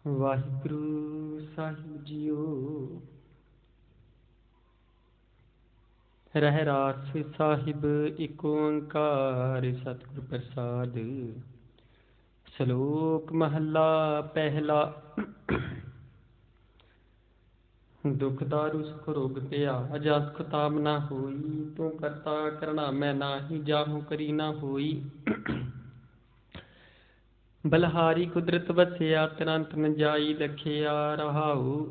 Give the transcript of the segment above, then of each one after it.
ਵਾਹਿਗੁਰੂ ਸਾਹਿਬ JIO. ਰਹਿ ਰਾਸ ਸਾਹਿਬ ਏਕ ਓੰਕਾਰ ਸਤਿਗੁਰ ਪ੍ਰਸਾਦ। ਸ਼ਲੋਕ ਮਹੱਲਾ ਪਹਿਲਾ। ਦੁਖ ਦਾਰੂ ਸੁਖ ਰੋਗ ਪਿਆ ਜਾ ਸੁਖ ਤਾਮ ਨਾ ਹੋਈ। ਤੂੰ ਕਰਤਾ ਕਰਣਾ ਮੈਂ ਨਾਹੀ ਜਾਹੂ ਕਰੀ ਨਾ ਹੋਈ। ਬਲਹਾਰੀ ਕੁਦਰਤ ਵਸਿਆ ਤੁਰੰਤ ਨ ਜਾਈ ਲਖਿਆ ਰਹਾਉ।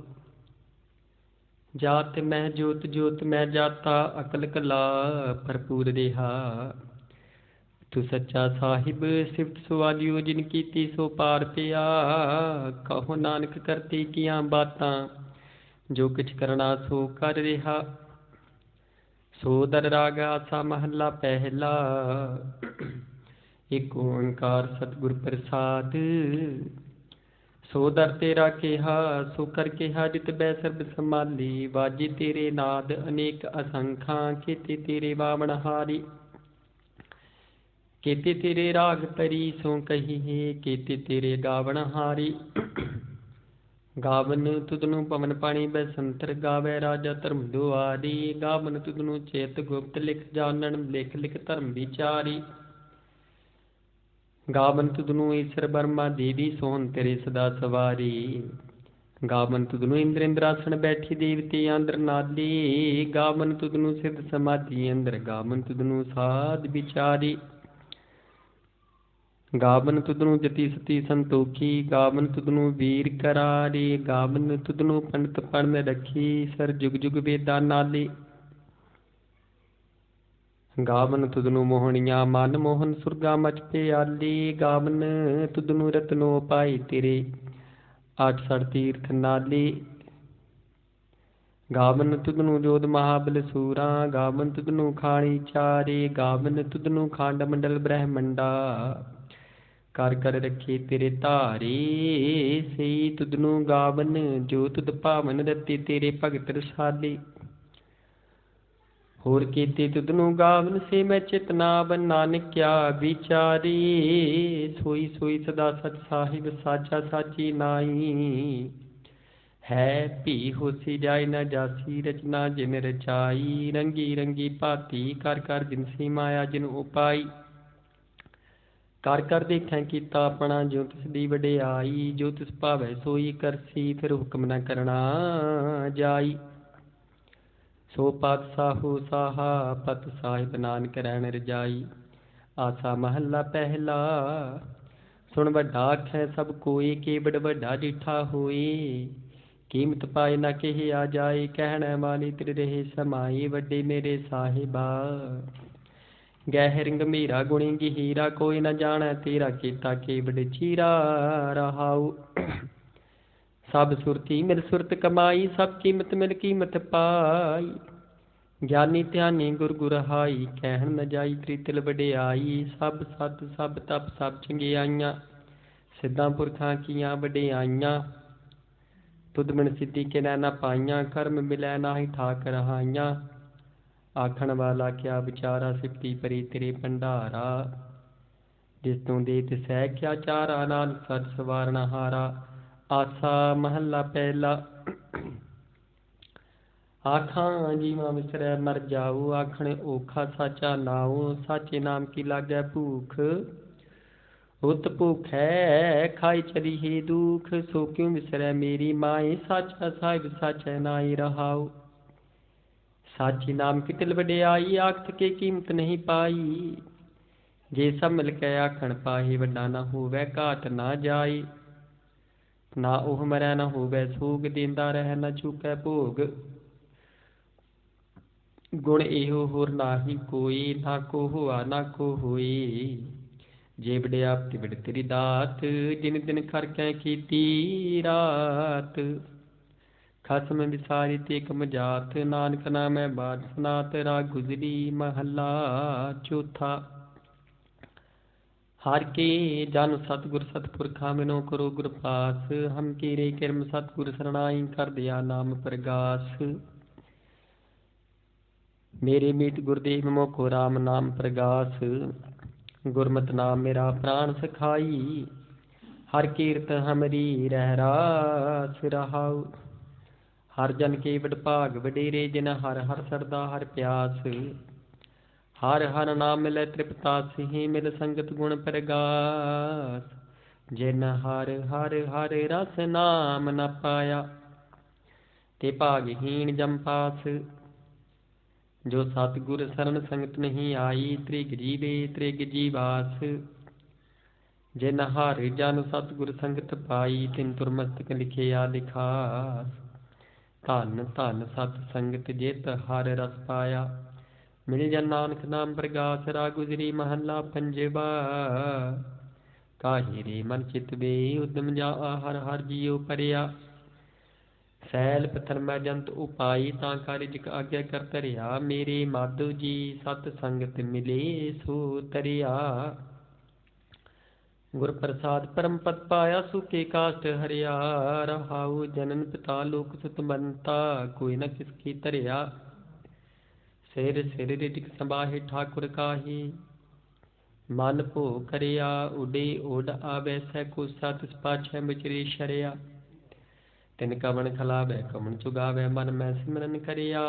ਜਾਤ ਮੈਂ ਜੋਤ ਜੋਤ ਮੈਂ ਜਾਤਾ ਅਕਲ ਕਲਾ ਭਰਪੂਰ ਰਿਹਾ। ਤੂੰ ਸੱਚਾ ਸਾਹਿਬ ਸਿਫਤ ਸਵਾਲਿਓ ਜਿਨ ਕੀਤੀ ਸੋ ਪਾਰ ਪਿਆ। ਕਹੋ ਨਾਨਕ ਕਰਤੀ ਕੀਆਂ ਬਾਤਾਂ ਜੋ ਕਿਛ ਕਰਨਾ ਸੋ ਕਰ ਰਿਹਾ। ਸੋ ਦਰ ਰਾਗ ਆਸਾ ਮਹੱਲਾ ਪਹਿਲਾ। ਏਕ ਓੰਕਾਰ ਸਤਿਗੁਰ ਪ੍ਰਸਾਦ। ਸੋ ਦਰ ਤੇਰਾ ਕਿਹਾ ਸੋ ਕਰ ਕਿਹਾ ਜਿਤ ਬੈ ਸਰਬ ਸੰਭਾਲੀ। ਵਾਜੇ ਤੇਰੇ ਨਾਦ ਅਨੇਕ ਅਸੰਖਾਂ ਕੀਤੇ ਤੇਰੇ ਬਾਵਨ ਹਾਰੀ। ਕੀਤੇ ਤੇਰੇ ਰਾਗ ਪਰੀ ਸੋ ਕਹੀਏ ਕੀਤੇ ਤੇਰੇ ਗਾਵਨ ਹਾਰੀ। ਗਾਵਨ ਤੁਧਨੂੰ ਪਵਨ ਪਾਣੀ ਬੈਸੰਤਰ ਗਾਵੇ ਰਾਜਾ ਧਰਮ ਦੁਆਰੀ। ਗਾਵਨ ਤੁਧਨੂੰ ਚੇਤ ਗੁਪਤ ਲਿਖ ਜਾਣਨ ਲਿਖ ਲਿਖ ਧਰਮ ਵਿਚਾਰੀ। ਗਾਵਨ ਤੁਧਨੂੰ ਈਸ਼ਰ ਬਰਮਾ ਦੇਵੀ ਸੋਹਣ ਤੇਰੇ ਸਦਾ ਸਵਾਰੀ। ਗਾਵਨ ਤੁਧਨੂੰ ਇੰਦਰ ਇੰਦਰਾਸਣ ਬੈਠੀ ਦੇਵਤੇ ਅੰਦਰ ਨਾਲੀ। ਗਾਵਨ ਤੁਧਨੂੰ ਸਿੱਧ ਸਮਾਧੀ ਅੰਦਰ ਗਾਵਨ ਤੁਧਨੂੰ ਸਾਧ ਵਿਚਾਰੀ। ਗਾਵਨ ਤੁਧਨੂੰ ਜਤੀ ਸਤੀ ਸੰਤੋਖੀ। ਗਾਵਨ ਤੁਧਨੂੰ ਵੀਰ ਕਰਾਰੀ। ਗਾਵਨ ਤੁਧਨੂੰ ਪੰਡਤ ਪੜਨ ਰੱਖੀ ਸਰ ਜੁਗ ਜੁਗ ਵੇਦਾਂ ਨਾਲੀ। ਗਾਵਨ ਤੁਧਨੂੰ ਮੋਹਣੀਆਂ ਮਨ ਮੋਹਨ ਸੁਰਗਾ ਮਚ ਪਿਆਲੀ। ਗਾਵਨ ਤੁਧਨੂੰ ਰਤਨੋ ਪਾਈ ਤੇਰੇ ਆਠ ਸੜ ਤੀਰਥ ਨਾਲੀ। ਗਾਵਨ ਤੁਧਨੂੰ ਜੋਧ ਮਹਾਬਲ ਸੂਰਾ। ਗਾਵਨ ਤੁਧਨੂੰ ਖਾਣੀ ਚਾਰੇ। ਗਾਵਨ ਤੁਧਨੂੰ ਖੰਡ ਮੰਡਲ ਬ੍ਰਹਮੰਡਾ ਕਰ ਕਰ ਰੱਖੇ ਤੇਰੇ ਧਾਰੇ। ਸਈ ਤੁਧਨੂੰ ਗਾਵਨ ਜੋ ਤੁਧ ਭਾਵਨ ਰਤੇ ਤੇਰੇ ਭਗਤ ਰਸਾਲੇ। ਹੋਰ ਕੀਤੇ ਤੁਧਨੂੰ ਗਾਵਨ ਸੇ ਮੈਂ ਚਿਤਨਾਵਨ ਨਾਨਕ ਕਿਆ ਵਿਚਾਰੀ। ਸੋਈ ਸੋਈ ਸਦਾ ਸਚ ਸਾਹਿਬ ਸਾਚਾ ਸਾਚੀ ਨਾਈ। ਹੈ ਭੀ ਹੋਸੀ ਜਾਇ ਨ ਜਾਸੀ ਰਚਨਾ ਜਿਨ ਰਚਾਈ। ਰੰਗੀ ਰੰਗੀ ਭਾਤੀ ਕਰ ਕਰ ਜਿਨ ਸੀ ਮਾਇਆ ਜਿਨ ਉਪਾਈ। ਕਰ ਕਰ ਦੇਖੈ ਕੀਤਾ ਆਪਣਾ ਜੋ ਤਿਸ ਦੀ ਵਡਿਆਈ। ਜੋ ਤਿਸ ਭਾਵੈ ਸੋਈ ਕਰਸੀ ਫਿਰ ਹੁਕਮ ਨ ਕਰਨਾ ਜਾਈ। ਸੋ ਪਾਤਸ਼ਾਹੋ ਸਾਹਾ ਪਤ ਸਾਹਿਬ ਨਾਨਕ ਰਹਿਣ ਰਜਾਈ। ਆਸਾ ਮਹੱਲਾ ਪਹਿਲਾ। ਸੁਣ ਵੱਡਾ ਆਖੈ ਸਭ ਕੋਈ ਕੇਵੜ ਵੱਡਾ ਡਿਠਾ ਹੋਈ। ਕੀਮਤ ਪਾਏ ਨਾ ਕਿਹਾ ਜਾਏ ਕਹਿਣ ਵਾਲੀ ਤੇਰੇ ਰਹੇ ਸਮਾਈ। ਵੱਡੇ ਮੇਰੇ ਸਾਹਿਬਾ ਗਹਿਰ ਗੰਭੀਰਾ ਗੁਣੀ ਗਹੀਰਾ ਕੋਈ ਨ ਜਾਣੈ ਤੇਰਾ ਕੀਤਾ ਕੇਵੜ ਚੀਰਾ ਰਹਾਉ। ਸਭ ਸੁਰਤੀ ਮਿਲ ਸੁਰਤ ਕਮਾਈ ਸਭ ਕੀਮਤ ਮਿਲ ਕੀਮਤ ਪਾਈ। ਗਿਆਨੀ ਧਿਆਨੀ ਗੁਰ ਗੁਰਹਾਈ ਕਹਿਣ ਨ ਜਾਈ ਤੇਰੀ ਤਿਲ ਵਡਿਆਈ। ਸਭ ਸਤ ਸਭ ਤਪ ਸਭ ਚੰਗਿਆਈਆਂ ਸਿੱਧਾਂ ਪੁਰਖਾਂ ਕੀਆਂ ਵਡਿਆਈਆਂ। ਤੁਧ ਬਿਨ ਸਿੱਧੀ ਕਿਨੈ ਨ ਪਾਈਆਂ ਕਰਮ ਮਿਲੈ ਨਾਹੀ ਠਾਕ ਰਹਾਈਆਂ। ਆਖਣ ਵਾਲਾ ਕਿਆ ਵਿਚਾਰਾ ਸਿਫਤੀ ਪਰੀ ਤੇਰੇ ਭੰਡਾਰਾ। ਜਿਸ ਤੂੰ ਦੇ ਤਿਸੈ ਕਿਆ ਚਾਰਾ ਨਾਨਕ ਸਚ ਸਵਾਰਨ ਹਾਰਾ। ਆਸਾ ਮਹੱਲਾ ਪਹਿਲਾ। ਆਖਾਂ ਜੀਵਾਂ ਵਿਸਰੈ ਮਰ ਜਾਊ ਆਖਣ ਔਖਾ ਸਾਚਾ ਨਾਉ। ਸਾਚੇ ਨਾਮ ਕੀ ਲਾਗੈ ਭੂਖ ਉਤ ਭੂਖੈ ਖਾਈ ਚਲੀਏ ਦੁਖ। ਸੋ ਕਿਉ ਵਿਸਰੈ ਮੇਰੀ ਮਾਈ ਸਾਚਾ ਸਾਹਿਬ ਸਾਚੈ ਨਾਈ ਰਹਾਉ। ਸਾਚੀ ਨਾਮ ਕੀ ਤਿਲ ਵਡਿਆਈ ਆਖਤ ਕੇ ਕੀਮਤ ਨਹੀਂ ਪਾਈ। ਜੇ ਸਭ ਮਿਲ ਕੇ ਆਖਣ ਪਾਹੀ ਵੱਡਾ ਨਾ ਹੋਵੇ ਘਾਟ ਨਾ ਜਾਈ। ਨਾ ਉਹ ਮਰੈ ਨਾ ਹੋਵੇ ਸੋਗ ਦੇਂਦਾ ਰਹਿ ਨਾ ਚੁਕੈ ਭੋਗ। ਗੁਣ ਇਹੋ ਹੋਰ ਨਾਹੀ ਕੋਈ ਨਾ ਕੋ ਹੋਆ ਨਾ ਕੋ ਹੋਈ। ਜੇ ਵਡਿਆ ਤੇ ਵਡ ਤੇਰੀ ਦਾਤ ਜਿਨ ਦਿਨ ਖਰਕੈ ਕੀਤੀ ਰਾਤ। ਖਸਮ ਵਿਸਾਰੀ ਤੇ ਇਕ ਮਜਾਤ ਨਾਨਕ ਨਾਮੈ ਬਾਦ ਸਨਾਤ। ਰਾਗ ਗੁਜਰੀ ਮਹੱਲਾ ਚੌਥਾ। ਹਰ ਕੇ ਜਨ ਸਤਿਗੁਰ ਸਤਿਪੁਰਖਾਂ ਬਿਨੋ ਕਰੋ ਗੁਰ ਪਾਸ। ਹਮ ਕੀਰੇ ਕਿਰਮ ਸਤਿਗੁਰ ਸਰਣਾਈ ਕਰ ਦਿਆ ਨਾਮ ਪ੍ਰਗਾਸ। ਮੇਰੇ ਮੀਤ ਗੁਰਦੇਵ ਮੋਖੋ ਰਾਮ ਨਾਮ ਪ੍ਰਗਾਸ। ਗੁਰਮਤਿ ਨਾਮ ਮੇਰਾ ਪ੍ਰਾਣ ਸਖਾਈ। हर कीरत हमरी रह रास रहाउ। हर जन के वड भाग वडेरे जिन हर हर सरदा हर प्यास। हर हर नाम मिलै तृप्तासी मिल संगत गुण प्रगास। जिन हर हर हर रस नाम न पाया ते भागहीन जम पास। जो सतगुर शरण संगत नहीं आई त्रिग जीवे त्रिग जीवास। जिन हर जन सतगुर संगत पाई तिन तुर मस्तक लिखिया लिखास। धन धन सत संगत जित हर रस पाया मिल जन नानक नाम प्रगास। राग गुजरी महला पंजवा। काहि रे मन चित वे उदम जा हर हर जियो परिया। सैल पत्थर मैं जंत उपाई तां कारिज आज्ञा कर तरिया। मेरे माधो जी सत संगत मिले सो तरिया। गुर प्रसाद परम पद पाया सुखे काष्ट हरिया। रहाउ जनन पिता लोक सुत बनता कोई न किसकी तरिया। सिर सिर रिटिक संबाहे ठाकुर काहे मन भो करिया। उडे उड आवे सै कुसा तिस पाछै बिचरी शरिया। तिन कवन खलावे कवन चुगावे मन मैं सिमरन करिया।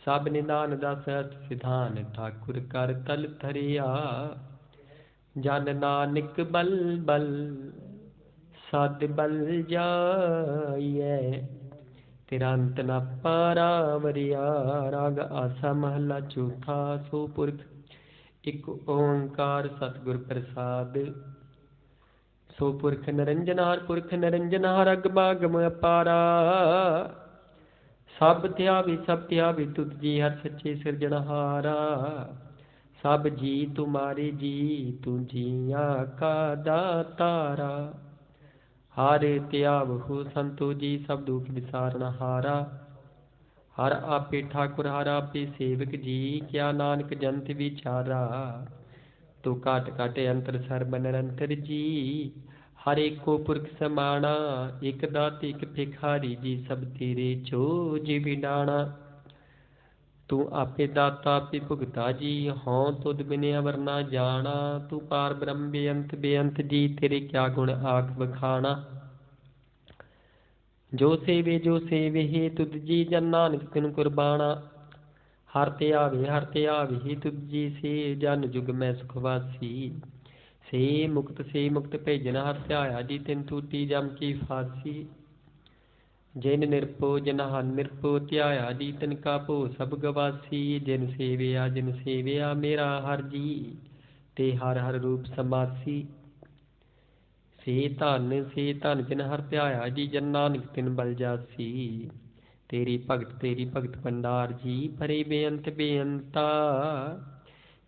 सब निदान दस अष्ट सिधान ठाकुर कर तल थरिया। जन नानक बल बल सद बल जाइए तेरा अंत न पारावरिया। राग आसा महला चौथा। सो पुरख एक ओंकार सतगुर प्रसाद। सो पुरख निरंजनार पुरख निरंजनार अगमागम अपारा। सब त्यावी तुत जी हर सच्चे सिरजनहारा। सब जी तुम्हारे जी तू जिया का दातारा। हर त्याव हो संतो जी सब दुख विसारण हारा। हर आपे ठाकुर हर आपे सेवक जी क्या नानक जंत विचारा। तू काट काटे अंतर सर्ब निरंतर जी। हर एको पुरख समाना एक दाते एक भिखारी जी सब तेरे चोज विडाणा। तू आपे दाता आपे भुगता जी हों तुद बिने अवर ना जाना। तू पार ब्रह्म बेअंत बेअंत जी तेरे क्या गुण आख बखाना। जो सेवे हे तुद जी जन नानक तिन कुर्बाना। हर ते आवे हे तुद जी से जन जुग मैं सुखवासी। से मुक्त भेजन हर ध्याया जी तिन टूटी जम की फांसी। जिन निरपो जिन हन निरपो ध्याया जी तिनका भो सब गवासी। जिन सेविया मेरा हर जी ते हर हर रूप समासी। से धन जिन हर ध्याया जी जन नानक तिन बल जासी। तेरी भगत भंडार जी भरे बेअंत बेअंता।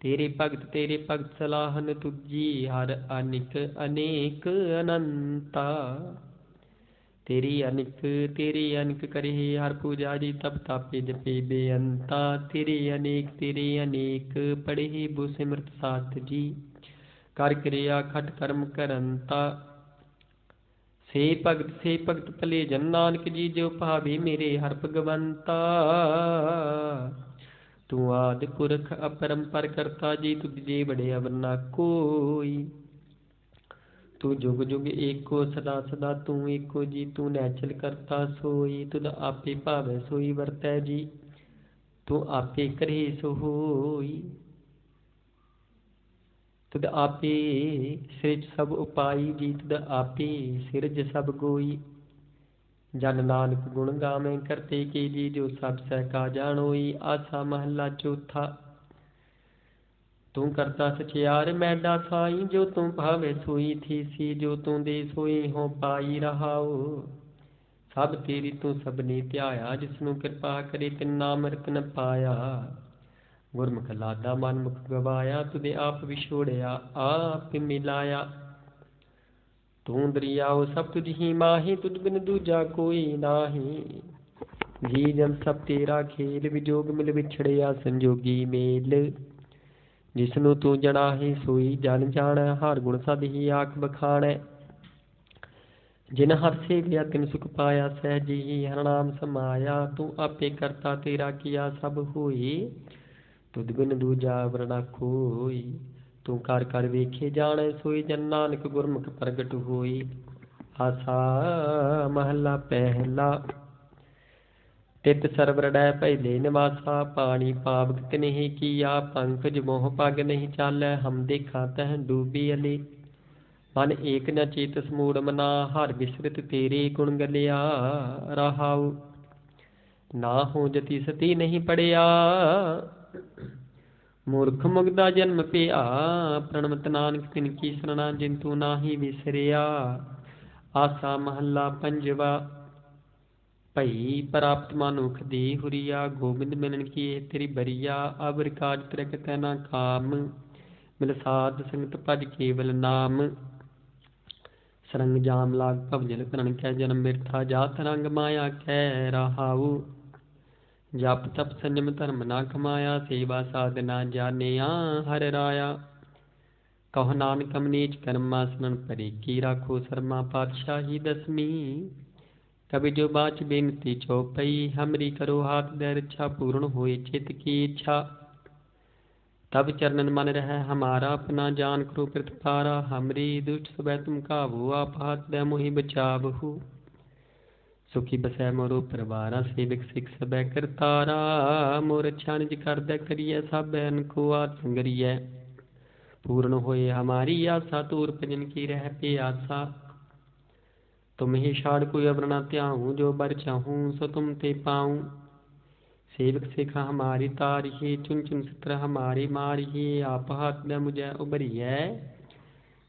तेरे भगत सलाहन तुझी हर अनिक अनेक अनंता। तेरी अनिक करे हर पूजा जी तब तापे जपे बेअंता। तेरे अनेक पढ़े बो सिमरत साथ जी कर क्रिया खट कर्म करंता। से भगत भले जन नानक जी जो भावे मेरे हर भगवंता। तू आदि पुरख अपरंपर करता जी तुझे बड़े अवर ना कोई। तू जुग जुग एको सदा सदा तू एको जी तू नैचल करता सोई। तुद आपे भावे सोई वरतै जी तू आपे करे सो होई। तुद आपे सिरज सब उपाई जी तुद आपे सिरज सब गोई। जन नानक गुण गावे करते के जी जो सब सहका जानोई। आसा महला चौथा। तू करता सचियार मैडा साई जो तू भावे सोई थी सी। जो तू दे सोई हो पाई रहाओ। सब तेरी तू सबने ध्याया जिसनु कृपा करे तिन नाम रतन पाया। गुरमुख लादा मन मुख गवाया तुदे आप विछोड़िया आप मिलाया। तू दरियाओ सब तुझ ही माही तुझ बिन दूजा कोई नाही। जी जन सब तेरा खेल विजोग मिल विछड़िया संजोगी मेल। जिसनु तू जनाही सोई जन जान हर गुण सद ही आख बखाणै। जिन हर सेविया तिन सुख पाया सहजी हर नाम समाया। तू आपे करता तेरा किया सब होई तुद बिन दूजा वरना कोई। तू कर कर वेखे जाने सोई, जन नानक गुरमुख प्रगट होई। आसा महला पहला। तित सरवर डै पहले निवासा, पानी पावक तिन्हि किया, पंकज मोह पग नहीं चालै, हम देखा तह डूबी अली। मन एक न चेतस मूढ़ मना, हर बिसरत तेरे गुण गलिया। रहाऊ ना हो जति सती नहीं पड़िया, मूर्ख मुगदा जन्म पिया। प्रणमत नानक तिनकी सरना, जिंतु नाही विसरिया। आसा महला पंजवा। भई प्राप्त मानुख दी हुरिया, गोबिंद मिलन की तेरी बरिया। अवर काज तरक तैना काम, मिल साध संगत भज केवल नाम। सरंग जाम लाग भवजल करण कै, जन्म मिर्था जात रंग माया कै। रहाऊ जप तप संयम धर्म ना कमाया, सेवा साधना जानिया हर राया। कहो नानक अमनीच कर्मा, सुनन परे की राखो शर्मा। पातशाही दसवीं। कवि जो बाच बेनती चौपई, हमरी करो हाथ दे रक्षा, पूर्ण होए चित की इच्छा। तब चरणन मन रह हमारा, अपना जान करो प्रतिपारा। हमरी दुष्ट सब तुम काबू, आप हाथ दे मोहि बचावहु। सुखी बसै मोरो परवारा, सेवक सिख सबै करतारा। मोर अच्छा निज कर दे करिए, सब को आत संगरिए। पूर्ण होए हमारी आशा, तूर भजन की रह पे आशा। तुम ही छाड़ कोई अवर न त्याहूँ, जो बर चाहूँ सो तुम ते पाऊँ। सेवक सिखा हमारी तारिये, चुन चुन सत्र हमारी मारिये। आप हाथ दे मुझे उबरिए,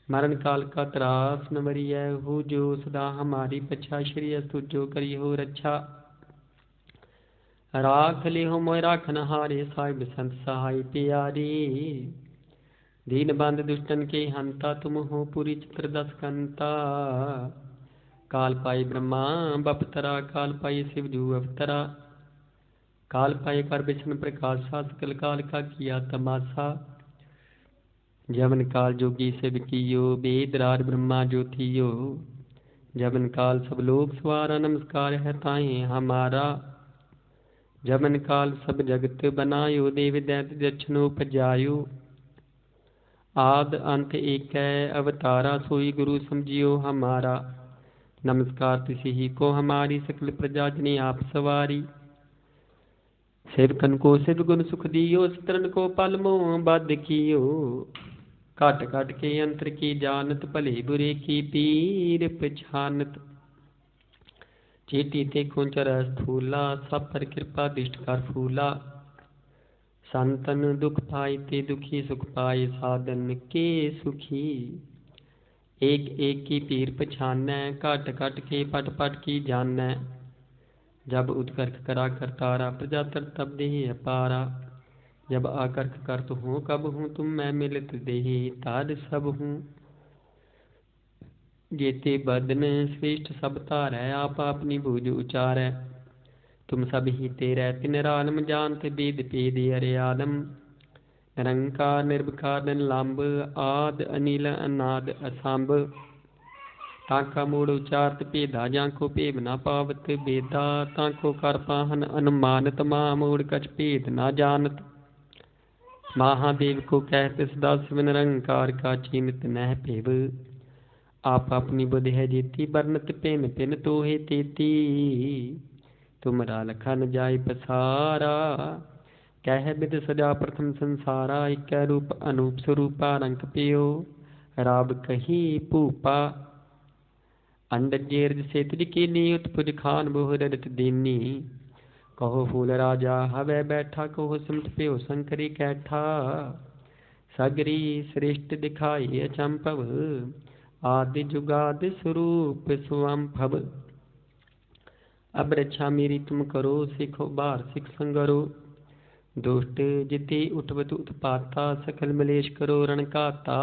मरण काल का त्रास न वरिय। हो जो सदा हमारी पछा, श्री तुझो करी हो रक्षा। राख ले हो मोय राखन हारे, साहिब संत सहाय प्यारी। दीन बंद दुष्टन के हंता, तुम हो पूरी चतुर्दश कंता। काल पाई ब्रह्मा बपतरा, काल पाई शिव जू अवतरा। काल पाई कर विष्णु प्रकाशा, सकल काल का किया तमाशा। जवन काल जोगी शिव कियो, वेद राज ब्रह्मा ज्योतियो। जवन काल सब लोग सवारा, नमस्कार है ताहि हमारा। जवन काल सब जगत बनायो, देव दैत दक्षिणो उपजायो। आद अंत एक अवतारा, सोई गुरु समझियो हमारा। नमस्कार तिसी ही को हमारी, सकल प्रजा जनी आप सवारी। सेवकन को सिद्ध गुण सुख दियो, सतरन को पल मोह बद कियो। घट घट के अंतर की जानत, भले बुरे की पीर पछानत। चेटी ते कुंचर स्थूला, सब पर कृपा दिष्ट कर फूला। संतन दुख पाए ते दुखी, सुख पाए साधन के सुखी। एक एक की पीर पछानै, घट घट के पट पट की जानै। जब उत्कर्ष करा करतारा, प्रजा तर तब देह अपारा। जब आकर्ष करत हूँ कब हूँ, तुम मैं मिलत देहि तार सब हूँ। जेते बदन श्रेष्ठ सब तारै, आप अपनी भुज उचारै। तुम सब ही तेरै तिन रालम, जानत वेद भेद अरे आलम। निरंकार निर्विकार निलंब, आद अनिल अनाद असंभ। ताका मूड़ उचारत भेदा, जाको भेद ना पावत बेदा। ताको कर पाहन अनुमानत, मां मूड़ कछ भेद ना जानत। महादेव को कहते सदा शिव, निरंकार का चीनत नह पेव। आप अपनी बुद्धि है जीती, बरनत पिन पिन तो है तेती। तुमरा लखन जाय पसारा, कह बिद सजा प्रथम संसारा। एक रूप अनूप स्वरूपा, रंग पियो राब कही भूपा। अंडज जेरज से तुझ की नी, उत्पुज खान बहु रड़त दीनी। कहो फूल राजा हवै बैठा, कहो सिमट प्यो शंकरी कैठा। सगरी श्रेष्ठ दिखाई अचंभव, आदि जुगादि स्वरूप स्वंभव। अब रक्षा मेरी तुम करो, सिखो बार सिख संगरो। दुष्ट जिते उठवत उत्पाता, सकल मलेश करो रण काता।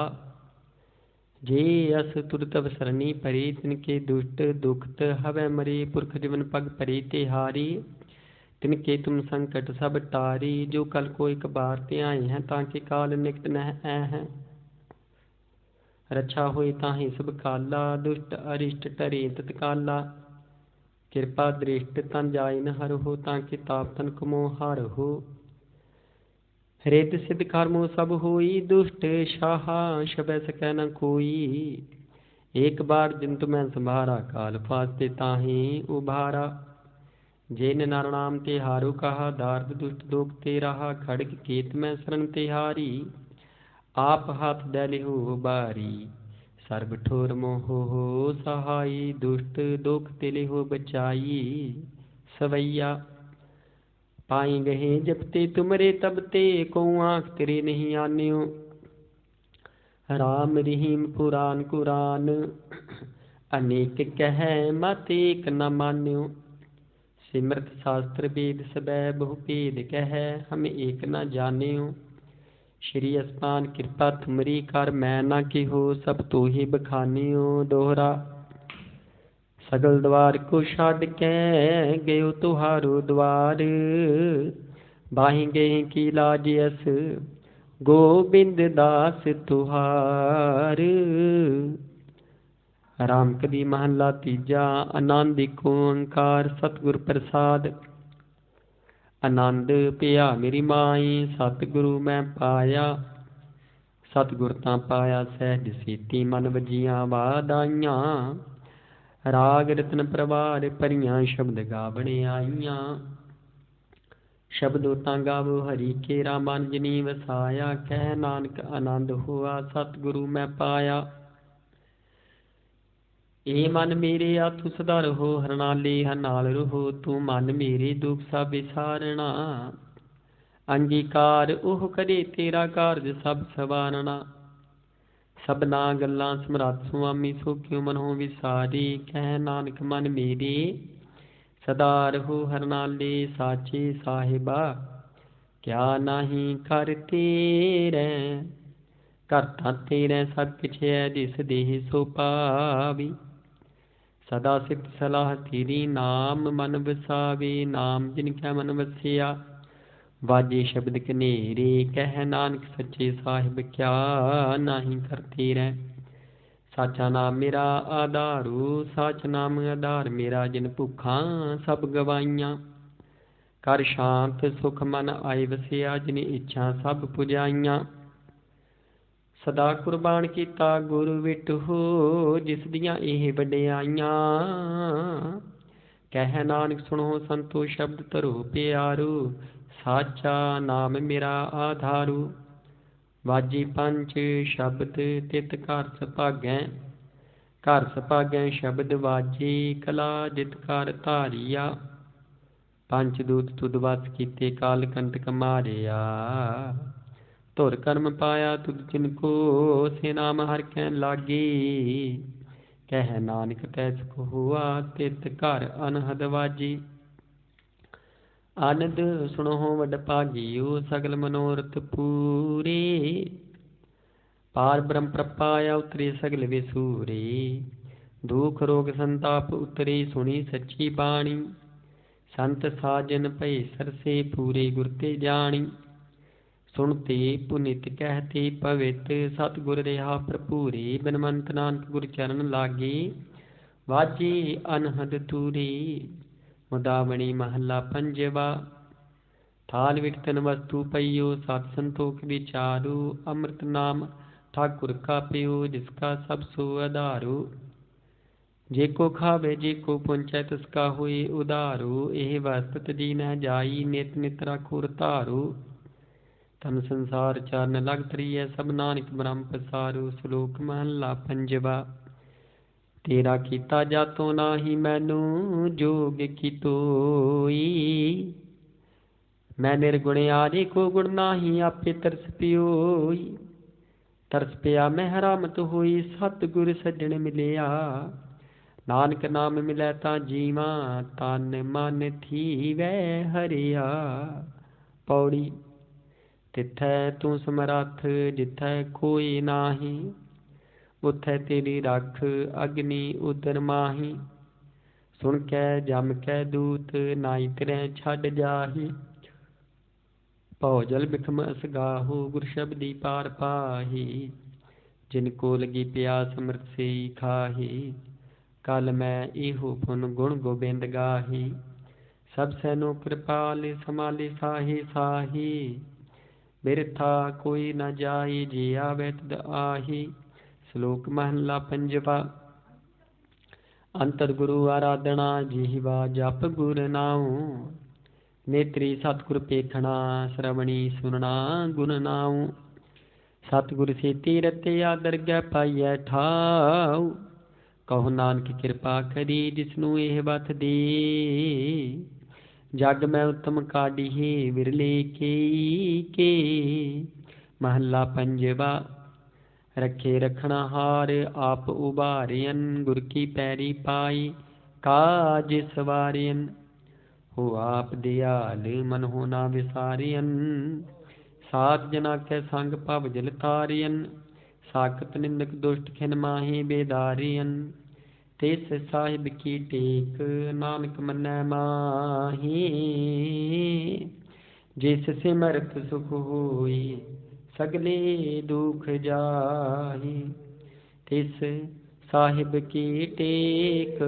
जे अस तुर तव सरणी परे, तिनके दुष्ट दुखत हवै मरे। पुरख जीवन पग परे तिहारी, तिनके तुम संकट सब टारी। जो कल को एक बार ते आए हैं, ताकि काल निकट नह हैं। रक्षा होई ताहि सब काला, दुष्ट अरिष्ट टरे तत्काला। कृपा दृष्ट तन जाय न हर हो, ताकि ताप तन कमो हार हो। रिद्ध सिद्ध कर्मो सब होई, दुष्ट शाहा शबै सकै न कोई। एक बार जिन तुम्हें संभारा, काल फास्ते ताहि उभारा। जिन नर नाम तिहारु कहा, दार्द दुष्ट दोख ते रहा। खड़ग केत में शरण तिहारी, आप हाथ दलिहु बारी। सर्ब ठोर मोह हो सहाई, दुष्ट दोख तिलिहु बचाई। सवैया पाई गहे जपते तुमरे तबते, को आँख तेरे नहीं आन्यो। राम रहीम पुराण कुरान, अनेक कह मत एक न मान्यो। सिमरत शास्त्र वेद सबै बहु भेद कह, हम एक न जान्यो। श्री अस्तान कृपा तुमरी कर, मैं न किहो सब तो ही बखानियो। दोहरा सगल द्वार को छाड़ के, गयो तुहारो द्वार। बाहि गए की लाज अस, गोबिंद दास तुहार। राम कली महला तीजा, आनंद एक ओंकार सतगुर प्रसाद। आनंद पिया मेरी माई, सतगुरु मैं पाया। सतगुर तां पाया सहज सीती, मन वजियां वादाइयां। राग रतन प्रवार भरियां, शब्द गावण आईयां। शब्दों तां गावो हरि केरा, मन जनी वसाया। कह नानक आनंद होआ, सतगुरु मैं पाया। ए मन मेरे आतु सदा रहो, हर नाले हर नाल रहो। तू मन मेरे दुख सब विसारना, अंगीकार ओह करे तेरा कारज सब सवारना। सबना गल्लां समरथ सुआमी, सो क्यों मनो विसारी। कह नानक मन मेरे सदा रहो, हर नाले साचे साहिबा। क्या नाही कर तेरे, करता तेरे सब किछ है, जिस देह सो पावी। सदा सित सलाह तेरी, नाम मन वसावे। नाम जिनकै मन वसिया, वाजे शब्द कनेरे। कह नानक सच्चे साहिब, क्या नाही करते रह। साचा नाम मेरा आधारू, साच नाम आधार मेरा। जिन भुखा सब गवाइयां, कर शांत सुख मन आए वसिया। जिन इच्छा सब पुजाइयां, सदा कुर्बान कीता गुरु विट हो, जिस दियां एह वडियाइयां। कह नानक सुनो संतो शब्द धरो प्यारू, साचा नाम मेरा आधारू। वाजी पंच शब्द तित घर सभागै, घर सभागै शब्द वाजी। कला जित कर धारिया, पंच दूत तुद वस कीते, काल कंटक मारिया। धुर कर्म पाया तुद जिनको, से नाम हर कै लागी। कह नानक तै सुख हुआ, तित घर अनहद वाजी। आनंद सुनो वड भागियो, सगल मनोरथ पूरे। पार ब्रह्म प्रपाया उतरे सगल विसूरे। दुख रोग संताप उतरे, सुनी सच्ची बाणी। संत साजन भय सरसे, पूरे गुर ते जानी। सुनते पुनित कहते पवित, सतगुर रहा भरपूरे। बिनवंत नानक गुर चरण लागे, वाजे अनहद तूरे। मुदावणी महला पंजवा। थाल विटतन वस्तु पइयो, सत संतोख विचारू। अमृत नाम ठाकुर का पियो, जिसका सब सो आधारू। जेको खावे जेको पुंचै, तिसका होए उधारू। एह वस्तु तजी न जाई, नित नित राखो रतारू। तन संसार चरण लग तरीय, सब नानक ब्रह्म पसारू। श्लोक महला पंजवा। तेरा कीता जातो नाही, मैनू जोग की तोई। मैं निर्गुण आदि को गुण नाही, आपे तरस पियोई। तरस पिया मैं हरामत होई, सतगुर सज्जन मिलिया। नानक नाम मिलै तां जीवा, तन मन थीवै हरिया। पौड़ी तिथै तू समरथ, जिथै कोई नाही। उथै तेरी रख, अग्नि उदर माही। सुन कै जम कै दूत, नाई तिरै छड़ जाही। भौ जल बिखम असगाहो, गुर शब्दी पार पाही। जिनको लगी प्यास अमृत से खाही, कल मैं एहो पुन गुण गोबिंद गाही। सब सैनो कृपाल, समाले साहे साही। बिरथा कोई न जाए जे आवे तद आही। श्लोक महला पंजवा। अंतर गुरु आराधना जिहवा जप गुर नाऊं। नेत्री सतगुर पेखना श्रवणी सुनना गुण नाऊं। सतगुर सेती रतिया दरगह पाइयै ठाऊ। कहो नानक कृपा करी जिसनू एह बत दे। जग मैं उत्तम काढ़ी विरले के महला पंजवा। रखे रखना हार आप उबारियन। गुर की पैरी पाई काज सवारियन। हो आप दयाल मन हो ना विसारियन। सात जना के संग भव जल तारियन। साकत निंदक दुष्ट खिन माही बेदारियन। तिस साहिब की टेक नानक मन्नै माही। जिस सिमरत सुख होई सगले दुख जाही। तिस साहिब की टेक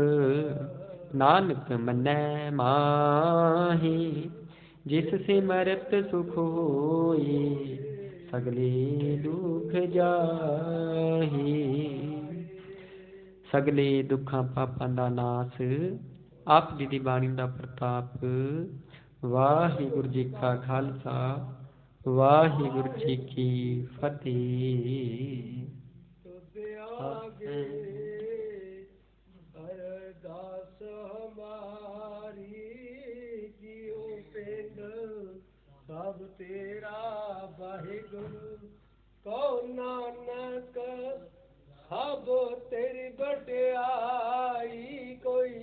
नानक मन्नै माही। जिस सिमरत सुख होई सगले दुख जाही। सगले दुखां पापां दा नास आप जी दी बाणी दा प्रताप। वाहिगुरू जी का खालसा वाहिगुरू जी की फतेह। अरदास हमारी जियो पिंड सब तेरा वाहिगुरू। कहो नानक सब तेरी बड़ाई कोई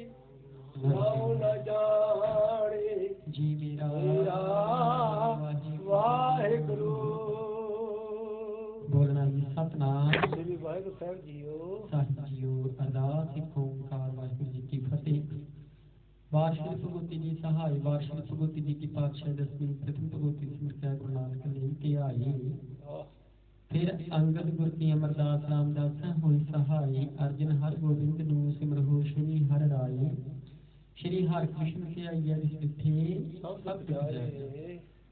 नाम न जाने जी मेरा वाहिगुरू। बोलना जी सतनाम श्री वाहिगुरू साहिब जीओ। ਸਾਹਿਬ ਜੀਓ। ਅਰਦਾਸ ਇੱਕ ਓਂਕਾਰ ਵਾਹਿਗੁਰੂ ਜੀ ਕੀ ਫਤਿਹ। ਵਾਰਸ਼ਿਕ ਭਗਵਤੀ ਜੀ ਸਹਾਇ ਵਾਰਸ਼ਿਕ ਭਗਵਤੀ ਜੀ ਕੀ ਪਾਤਸ਼ਾਹ ਦਸਵੀਂ ਪ੍ਰਥਮ ਭਗਵਤੀ ਸਿਮਰਤਿਆ ਗੁਰੂ ਨਾਨਕ ਦੇਵ ਕੇ ਆਈ। फिर अंगद गुर की अमरदास रामदास होई सहाय। अर्जन हर गोबिंद नू सिमरहो श्री हर राय। श्री हर कृष्ण के आइया जिस तिथे सब जाए।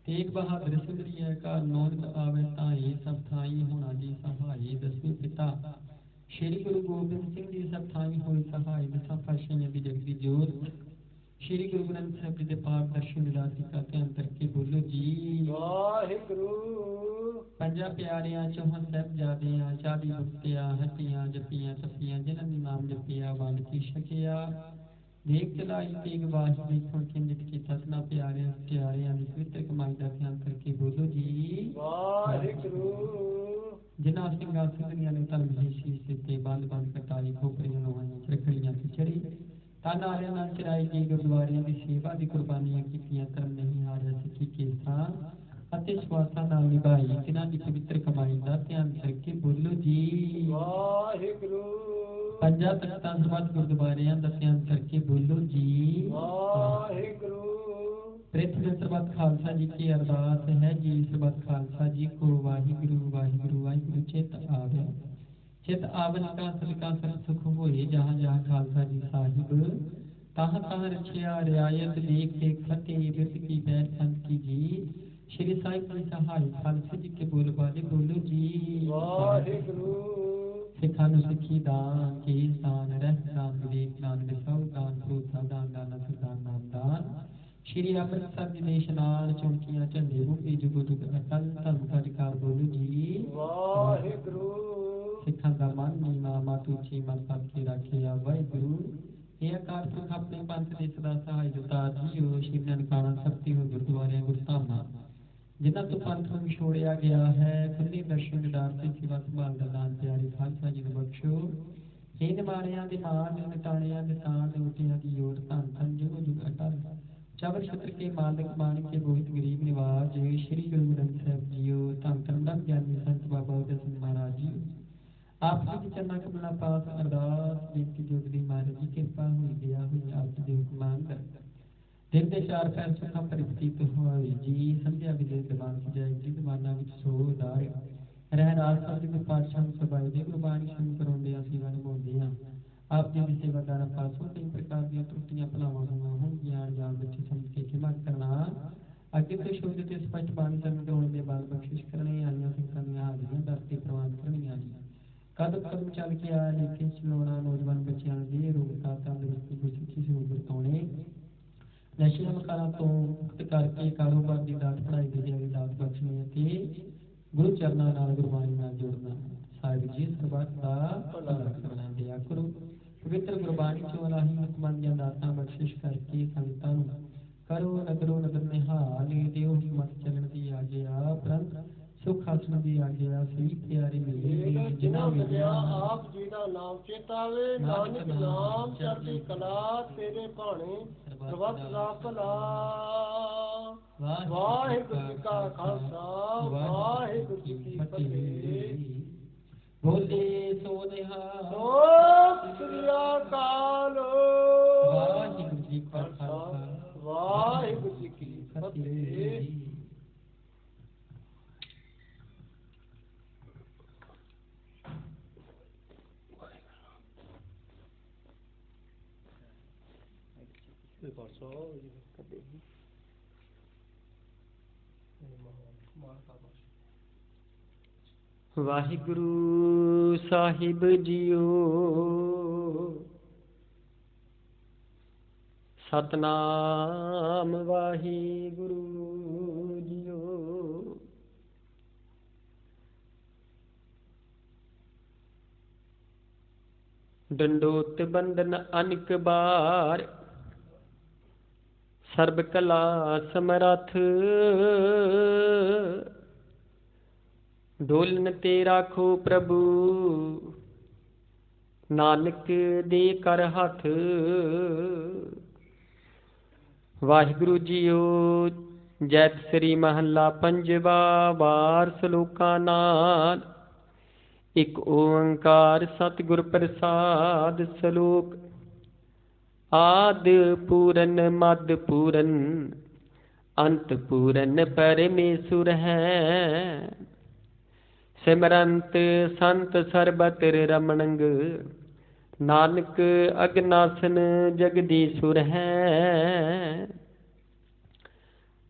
तेग बहादुर सिमरिया का नौरत आवे ताई सब थाई होना जी सहाय। दसवें पिता श्री गुरु गोबिंद सिंह जी सब थाई होई सहाय। दसा पातशाहियां दी जगदी जोत श्री गुरु ग्रंथ साहिब जी दे पाक दर्शन विरासी का ध्यान करके बोलो जी वाहिगुरू। पंजा प्यारियां चौहां साहिबजादियां 40 मुक्तियां हटियां जपियां तपियां जिन्हां दा नाम जपिया वंड की छकिया। देख चलाई तेग बाही देखो किंजत की सतना प्यारियां प्यारियां दी पवित्र कमाई दा ध्यान करके बोलो जी वाहिगुरू। जिन्हां सिंगासन दुनिया ने धर्म ही शीश ते बंद बंद कटाई खोपड़ियां लोहां चरखड़ियां ते चढ़ी। तन आले नाल चराई गई गुरुद्वारियां दी सेवा दी कुर्बानियां कीतियां। धर्म नहीं हारिया सिੱਖੀ केसां ਅਤੇ ਸਵਾਸਾਂ ਨਾਲ ਨਿਭਾਈ। ਜਿਨ੍ਹਾਂ ਦੀ ਪਵਿੱਤਰ ਕਮਾਈ ਦਾ ਧਿਆਨ ਕਰਕੇ ਬੋਲੋ ਜੀ ਵਾਹਿਗੁਰੂ। ਪੰਜਾਂ ਤਖਤਾਂ ਸਬੰਧ ਗੁਰਦੁਆਰਿਆਂ ਦਾ ਧਿਆਨ ਕਰਕੇ ਬੋਲੋ ਜੀ ਵਾਹਿਗੁਰੂ। ਪ੍ਰਿਥਵੀ ਸਰਬੱਤ ਖਾਲਸਾ ਜੀ ਕੀ ਅਰਦਾਸ ਹੈ ਜੀ। ਸਰਬੱਤ ਖਾਲਸਾ ਜੀ ਕੋ ਵਾਹਿਗੁਰੂ ਵਾਹਿਗੁਰੂ ਵਾਹਿਗੁਰੂ ਚਿਤ ਆਵੇ। चित आवन का सलका सर सुख होए। जहाँ जहाँ खालसा जी साहिब तहाँ तहाँ रखिया रियायत देख देख फतेह बिरद की बैठ संत की जी। श्री साहिब जी सहाय खालसा जी के बोल बाले बोलो जी वाहिगुरू। सिखा नु सिखी दान केस दान रह दान विवेक दान विसव दान भरोसा दान दाना सुदान नाम दान। श्री अमृतसर जी देश नाल चौंकियां झंडे रूपी जुगो जुग अटल धर्म का अधिकार बोलो जी वाहिगुरू। सिखां दा मन नीवा मत उची मन पद के राखिया वाहिगुरू। ਇਹ ਅਕਾਲ ਪੁਰਖ ਆਪਣੇ ਪੰਥ ਦੇ ਸਦਾ ਸਹਾਈ ਦਾਤਾਰ ਜੀਓ। ਸ਼੍ਰੀ ਨਨਕਾਣਾ ਸ਼ਕਤੀ ਹੋ ਗੁਰਦੁਆਰਿਆਂ ਗੁਰਧਾਮਾਂ ਜਿਨ੍ਹਾਂ ਤੋਂ ਪੰਥ ਨੂੰ ਛੋੜਿਆ ਗਿਆ ਹੈ ਖੁੱਲੀ ਦਰਸ਼ਨ ਦਿਦਾਰ ਤੇ ਸੇਵਾ ਸੰਭਾਲ ਦਾ ਦਾਨ ਪਿਆਰੇ ਖਾਲਸਾ ਜੀ ਨੂੰ ਬਖਸ਼ੋ। ਇਹ ਨਿਮਾਣਿਆਂ ਦੇ ਮਾਣ ਨਿਟਾਣਿਆਂ ਦੇ ਤਾਣ ਲੋਟਿਆਂ ਦੀ ਜੋੜ ਧੰਨ ਧੰਨ ਜੁਗ ਜੁਗ ਅਟਲ ਚਬਰ ਛਤਰ ਕੇ ਮਾਲਕ ਮਾਣਿਕ ਕੇ ਬਹੁਤ ਗਰੀਬ ਨਿਵਾਜ ਸ਼੍ਰੀ ਗੁਰੂ ਗ੍ਰੰਥ ਸਾਹਿਬ ਜੀਓ। ਧੰਨ ਧੰਨ ਦਾ ਗਿਆਨੀ ਸੰਤ ਬਾਬਾ ਉਦੈ ਸਿੰਘ ਮਹਾਰਾਜ ਜੀ आप जी चरना कमला पास अरदास बेनती जोगदी महाराज जी कृपा हुई दया हुई आप जी हुकमान दिन दे चार पैर सुखा परिस्थित होई जी। संध्या विदे दीवान सजाई जी दीवाना विच सो दार रह राज साध के पातशाह सभाई दे गुरबाणी सुन कराउंदे आ सेवा निभाउंदे आ। आप जी दी सेवादार पासों कई प्रकार दी त्रुटियां भलावां होईयां होण ज्ञान जान बच्चे समझ के क्षमा करना। अगे तो शुद्ध ते स्पष्ट बाणी संग गाउण दे बाल बख्शिश करने आईਆਂ ਸੰਗਤਾਂ ਦੀਆਂ ਹਾਜ਼ਰੀਆਂ ਦਰ ਤੇ ਪ੍ਰਵਾਨ ਕਰਨੀਆਂ ਜੀ। ਕਦਮ ਕਦਮ ਚੱਲ ਕੇ ਆ ਲੇਕਿਨ ਚਲਾਉਣਾ ਨੌਜਵਾਨ ਬੱਚਿਆਂ ਦੀ ਰੋਗਤਾ ਤੰਦਰੁਸਤੀ ਦੀ ਸੁੱਚੀ ਸਹੂਲਤ ਬਰਤਾਉਣੇ ਨਸ਼ਿਆਂ ਮਕਾਰਾਂ ਤੋਂ ਮੁਕਤ ਕਰਕੇ ਕਾਰੋਬਾਰ ਦੀ ਦਾਤ ਪੜ੍ਹਾਈ ਦੀ ਜਾਵੇ ਦਾਤ ਬਖਸ਼ਣੀ ਅਤੇ ਗੁਰੂ ਚਰਨਾਂ ਨਾਲ ਗੁਰਬਾਣੀ ਨਾਲ ਜੋੜਨਾ ਸਾਹਿਬ ਜੀ ਸਰਬੱਤ ਦਾ ਭਲਾ ਕਰਨਾ ਦਿਆ ਕਰੋ। ਪਵਿੱਤਰ ਗੁਰਬਾਣੀ ਚੋਂ ਰਾਹੀਂ ਹੁਕਮਾਂ ਦੀਆਂ ਦਾਤਾਂ ਬਖਸ਼ਿਸ਼ ਕਰਕੇ ਸੰਗਤਾਂ ਨੂੰ ਕਰੋ ਨਗਰੋ ਨਗਰ ਨਿਹਾਲ ਦਿਓ ਹਿੰਮਤ ਚੱਲਣ ਦੀ ਆਗਿਆ ਪ੍ਰੰਤ ਸੁਖ ਹਾਸਣ ਦੀ ਆਗਿਆ ਸ੍ਰੀ ਪਿਆਰੇ ਮੇਰੇ ਜਿਨ੍ਹਾਂ ਮਿਲਿਆ ਆਪ ਜੀ ਦਾ ਨਾਮ ਚੇਤਾਵੇ ਨਾਨਕ ਨਾਮ ਚੜ੍ਹਦੀ ਕਲਾ ਤੇਰੇ ਭਾਣੇ ਸਰਬੱਤ ਦਾ ਭਲਾ। ਵਾਹਿਗੁਰੂ ਜੀ ਕਾ ਖਾਲਸਾ ਵਾਹਿਗੁਰੂ ਜੀ ਕੀ ਫਤਿਹ। ਬੋਲੇ ਸੋ ਨਿਹਾਲ ਸਤਿ ਸ੍ਰੀ ਅਕਾਲ। ਵਾਹਿਗੁਰੂ ਜੀ ਕਾ ਖਾਲਸਾ ਵਾਹਿਗੁਰੂ ਜੀ ਕੀ ਫਤਿਹ। ਵਾਹਿਗੁਰੂ ਸਾਹਿਬ ਜੀਓ ਸਤਨਾਮ ਵਾਹਿਗੁਰੂ ਜੀਓ। ਡੰਡੋਤ ਬੰਦਨ ਅਨਕ ਬਾਰ ਸਰਬ ਕਲਾ ਸਮਰੱਥ ਡੋਲਨ ਤੇ ਰਾਖੋ ਪ੍ਰਭੂ ਨਾਨਕ ਦੇ ਕਰ ਹੱਥ। ਵਾਹਿਗੁਰੂ ਜੀਓ ਜੈਤ ਸ੍ਰੀ ਮਹੱਲਾ ਪੰਜਵਾ ਵਾਰ ਸਲੋਕਾਂ ਨਾਲ ਇੱਕ ਓੰਕਾਰ ਸਤਿਗੁਰ ਪ੍ਰਸਾਦ। ਸਲੋਕ ਆਦ ਪੂਰਨ ਮਦ ਪੂਰਨ ਅੰਤ ਪੂਰਨ ਪਰਮੇਸ਼ੁਰ ਹੈ। ਸਿਮਰੰਤ ਸੰਤ ਸਰਬਤਰ ਰਮਣੰਗ ਨਾਨਕ ਅਗਨਾਸਨ ਜਗਦੀਸ਼ੁਰ ਹੈ।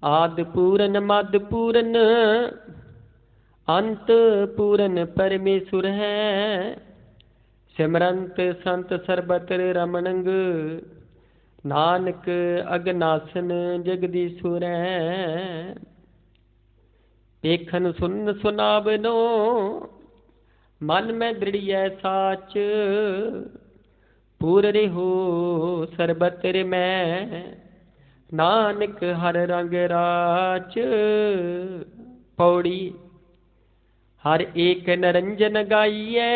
ਆਦ ਪੂਰਨ ਮਦ ਪੂਰਨ ਅੰਤ ਪੂਰਨ ਪਰਮੇਸ਼ੁਰ ਹੈ। ਸਿਮਰੰਤ ਸੰਤ ਸਰਬਤਰ ਰਮਣੰਗ ਨਾਨਕ ਅਗਨਾਸਨ ਜਗਦੀਸ਼ੁਰ ਹੈ। ਦੇਖਨ ਸੁਨ ਸੁਨਾਵਨੋ ਮਨ ਮੈਂ ਦ੍ਰਿੜੀਐ ਸਾਚ ਪੂਰ ਰਿਹੋ ਸਰਬਤਰ ਮੈਂ ਨਾਨਕ ਹਰ ਰੰਗ ਰਾਚ। ਪੌੜੀ ਹਰ ਏਕ ਨਰੰਜਨ ਗਾਈਐ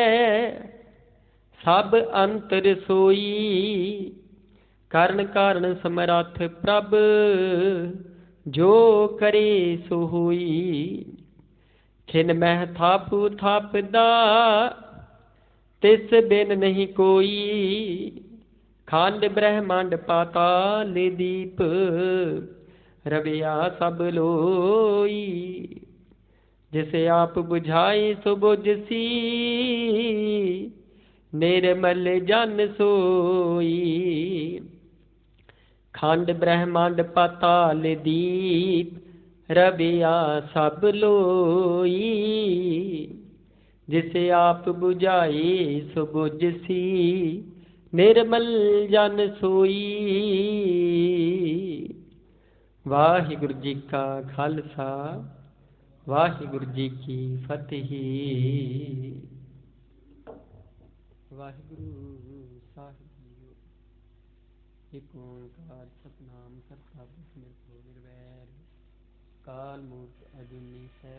ਸਭ ਅੰਤਰ ਸੋਈ ਕਰਨ ਕਾਰਨ ਸਮਰੱਥ ਪ੍ਰਭ ਜੋ ਕਰੇ ਸੋ ਹੋਈ। ਖਿਨ ਮਹਿ ਥਾਪੂ ਥਾਪਦਾ ਤਿਸ ਬਿਨ ਨਹੀਂ ਕੋਈ ਖੰਡ ਬ੍ਰਹਮੰਡ ਪਾਤਾਲ ਦੀਪ ਰਵਿਆ ਸਭ ਲੋਈ। ਜਿਸ ਆਪ ਬੁਝਾਈ ਸੋ ਬੁਝਸੀ ਨਿਰਮਲ ਜਨ ਸੋਈ। ਖੰਡ ਬ੍ਰਹਮੰਡ ਪਾਤਾਲ ਦੀਪ ਰਵਿਆ ਸਭ ਲੋਈ। ਜਿਸ ਆਪ ਬੁਝਾਈ ਸੋ ਬੁਝਸੀ ਨਿਰਮਲ ਜਨ ਸੋਈ। ਵਾਹਿਗੁਰੂ ਜੀ ਕਾ ਖਾਲਸਾ ਵਾਹਿਗੁਰੂ ਜੀ ਕੀ ਫਤਿਹ। ਵਾਹਿਗੁਰੂ ਸਾਹਿਬ ਜੀਓ ਏਕ ਓੰਕਾਰ ਸਤਿਨਾਮ ਕਰਤਾ ਪੁਰਖ ਨਿਰਭਉ ਨਿਰਵੈਰ ਕਾਲ ਮੂਰਤ ਅਜੂਨੀ ਸੈ।